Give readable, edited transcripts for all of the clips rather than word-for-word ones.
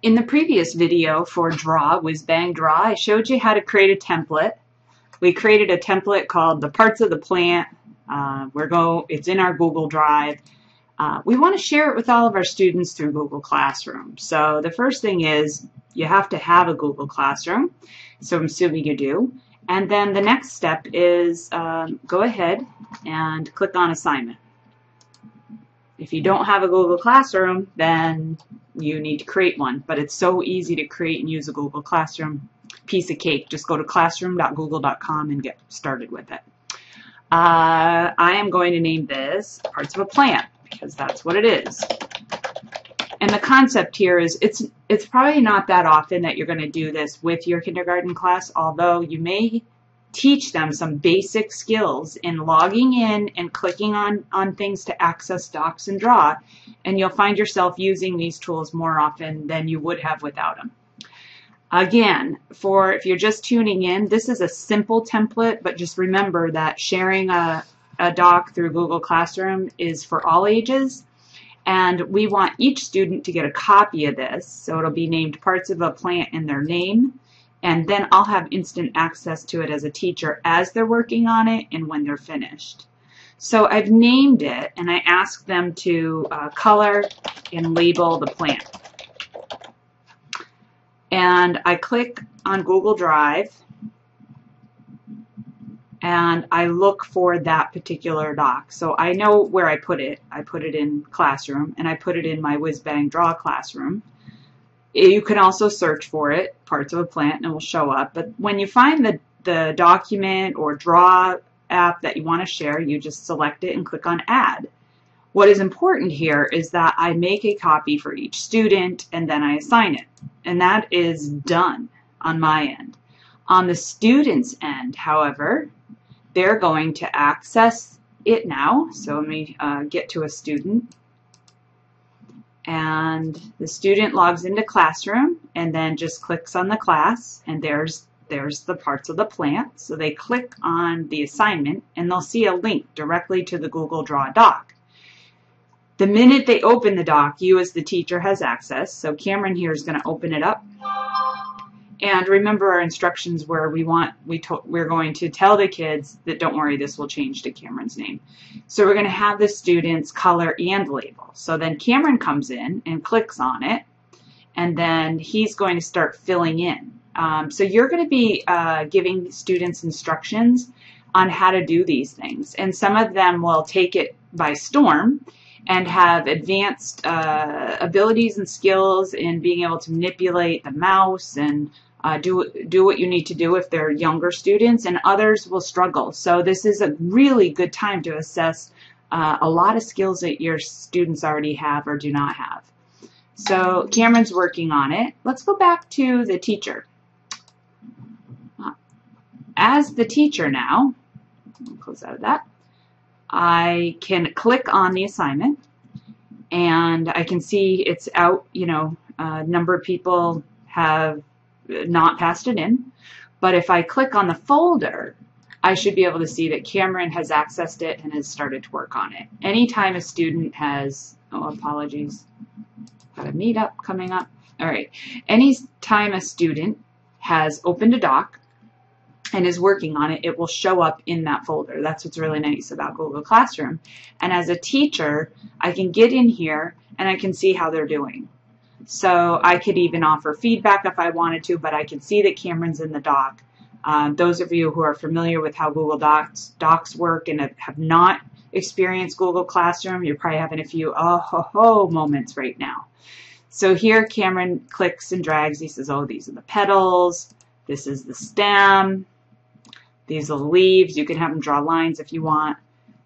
In the previous video for Draw, Whiz Bang Draw, I showed you how to create a template. We created a template called the parts of the plant. It's in our Google Drive. We want to share it with all of our students through Google Classroom. So the first thing is you have to have a Google Classroom. So I'm assuming you do. And then the next step is go ahead and click on Assignment. If you don't have a Google Classroom, then you need to create one. But it's so easy to create and use a Google Classroom. Piece of cake. Just go to classroom.google.com and get started with it. I am going to name this Parts of a Plant because that's what it is. And the concept here is it's probably not that often that you're going to do this with your kindergarten class, although you may teach them some basic skills in logging in and clicking on things to access docs and draw, and you'll find yourself using these tools more often than you would have without them. Again, if you're just tuning in, this is a simple template, but just remember that sharing a doc through Google Classroom is for all ages, and we want each student to get a copy of this, so it'll be named Parts of a Plant in their name. And then I'll have instant access to it as a teacher as they're working on it and when they're finished. So I've named it, and I asked them to color and label the plant. And I click on Google Drive, and I look for that particular doc. So I know where I put it. I put it in Classroom, and I put it in my Whiz Bang Draw classroom. You can also search for it, Parts of a Plant, and it will show up. But when you find the document or draw app that you want to share, you just select it and click on Add. What is important here is that I make a copy for each student and then I assign it. And that is done on my end. On the student's end, however, they're going to access it now. So let me get to a student. And the student logs into Classroom and then just clicks on the class, and there's the parts of the plant. So they click on the assignment and they'll see a link directly to the Google Draw doc. The minute they open the doc, you as the teacher has access. So Cameron here is going to open it up. And remember our instructions where we're going to tell the kids that don't worry, this will change to Cameron's name. So we're going to have the students color and label. So then Cameron comes in and clicks on it, and then he's going to start filling in. So you're going to be giving students instructions on how to do these things. And some of them will take it by storm and have advanced abilities and skills in being able to manipulate the mouse and do what you need to do if they're younger students, and others will struggle. So this is a really good time to assess a lot of skills that your students already have or do not have. So Cameron's working on it. Let's go back to the teacher. As the teacher now, I'll close out of that, I can click on the assignment and I can see it's out, a number of people have not passed it in, but if I click on the folder, I should be able to see that Cameron has accessed it and has started to work on it. Anytime a student has, apologies, got a meetup coming up. All right, anytime a student has opened a doc and is working on it, it will show up in that folder. That's what's really nice about Google Classroom. And as a teacher, I can get in here and I can see how they're doing. So I could even offer feedback if I wanted to, but I can see that Cameron's in the doc. Those of you who are familiar with how Google Docs work and have not experienced Google Classroom, you're probably having a few oh-ho-ho moments right now. So here Cameron clicks and drags. He says, oh, these are the petals. This is the stem. These are the leaves. You can have them draw lines if you want.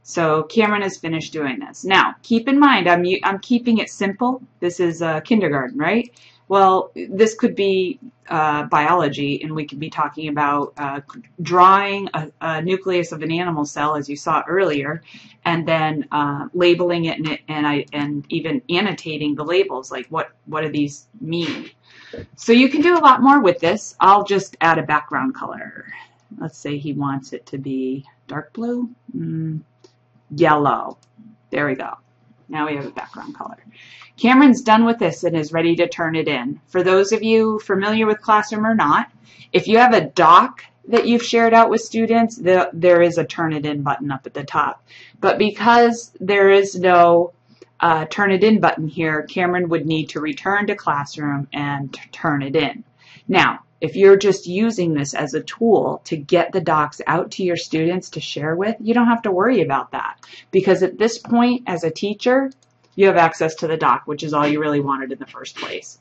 So Cameron has finished doing this. Now, keep in mind, I'm keeping it simple. This is kindergarten, right? Well, this could be biology, and we could be talking about drawing a nucleus of an animal cell, as you saw earlier, and then labeling it and even annotating the labels, like what do these mean? So you can do a lot more with this. I'll just add a background color. Let's say he wants it to be dark blue. Yellow. There we go. Now we have a background color. Cameron's done with this and is ready to turn it in. For those of you familiar with Classroom or not, if you have a doc that you've shared out with students, there is a turn it in button up at the top. But because there is no turn it in button here, Cameron would need to return to Classroom and turn it in. Now, if you're just using this as a tool to get the docs out to your students to share with, you don't have to worry about that. Because at this point, as a teacher, you have access to the doc, which is all you really wanted in the first place.